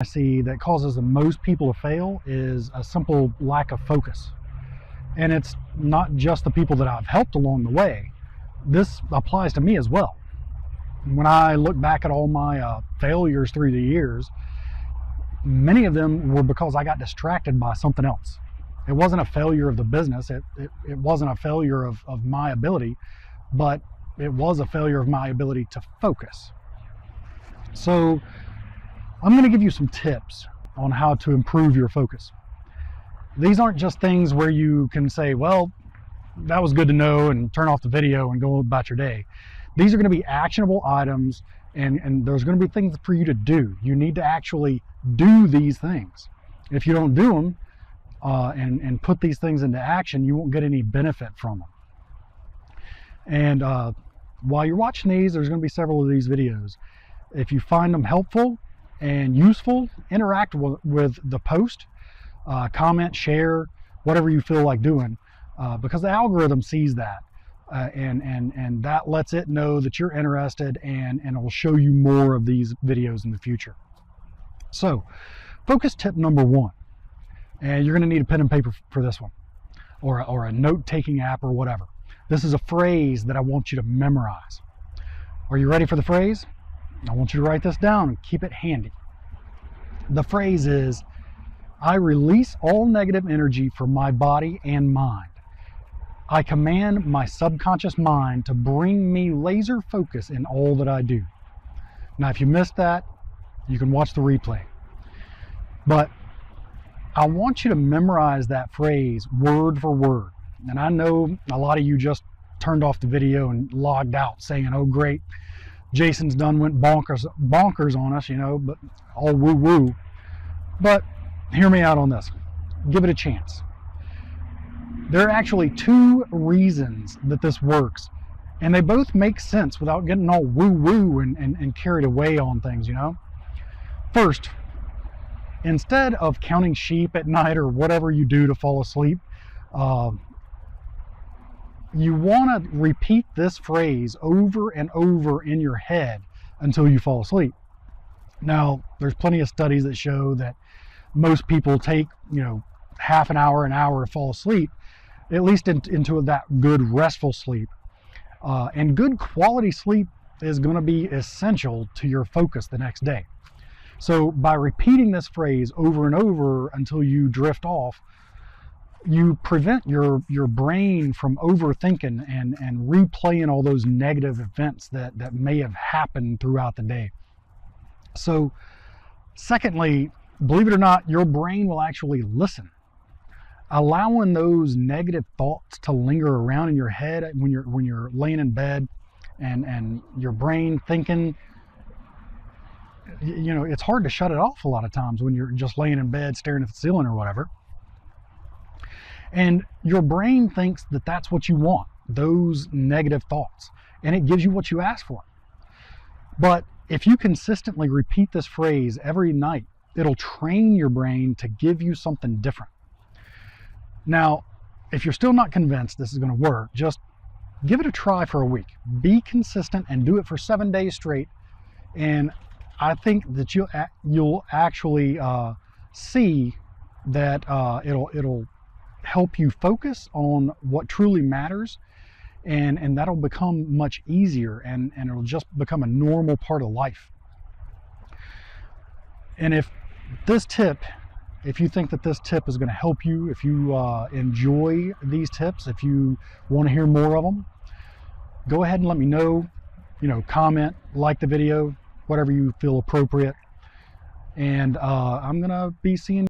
I see that causes the most people to fail is a simple lack of focus. And it's not just the people that I've helped along the way. This applies to me as well. When I look back at all my failures through the years, many of them were because I got distracted by something else. It wasn't a failure of the business, it wasn't a failure of my ability, but it was a failure of my ability to focus. So I'm going to give you some tips on how to improve your focus. These aren't just things where you can say, well, that was good to know, and turn off the video and go about your day. These are going to be actionable items, and there's going to be things for you to do. You need to actually do these things. If you don't do them and put these things into action, you won't get any benefit from them. And while you're watching these, there's going to be several of these videos. If you find them helpful and useful, interact with the post, comment, share, whatever you feel like doing, because the algorithm sees that, and that lets it know that you're interested, and it will show you more of these videos in the future. So, focus tip number one, and you're going to need a pen and paper for this one, or a note-taking app or whatever. This is a phrase that I want you to memorize. Are you ready for the phrase? I want you to write this down and keep it handy. The phrase is, I release all negative energy from my body and mind. I command my subconscious mind to bring me laser focus in all that I do. Now, if you missed that, you can watch the replay. But I want you to memorize that phrase word for word. And I know a lot of you just turned off the video and logged out saying, oh great, Jason's done went bonkers on us, but all woo-woo. But hear me out on this. Give it a chance. There are actually two reasons that this works, and they both make sense without getting all woo-woo and carried away on things, First, instead of counting sheep at night or whatever you do to fall asleep, you want to repeat this phrase over and over in your head until you fall asleep. Now, there's plenty of studies that show that most people take, half an hour to fall asleep, at least into that good restful sleep. And good quality sleep is going to be essential to your focus the next day. So by repeating this phrase over and over until you drift off, you prevent your brain from overthinking and replaying all those negative events that may have happened throughout the day. So secondly, believe it or not, your brain will actually listen. Allowing those negative thoughts to linger around in your head when you're laying in bed and your brain thinking, it's hard to shut it off a lot of times when you're just laying in bed staring at the ceiling or whatever. And your brain thinks that that's what you want, those negative thoughts, and it gives you what you ask for. But if you consistently repeat this phrase every night, it'll train your brain to give you something different. Now, if you're still not convinced this is going to work, just give it a try for a week. Be consistent and do it for 7 days straight, and I think that you'll actually see that it'll help you focus on what truly matters, and that'll become much easier, and it'll just become a normal part of life. And if you think that this tip is going to help you, if you enjoy these tips, if you want to hear more of them, go ahead and let me know. Comment, like the video, whatever you feel appropriate. And I'm going to be seeing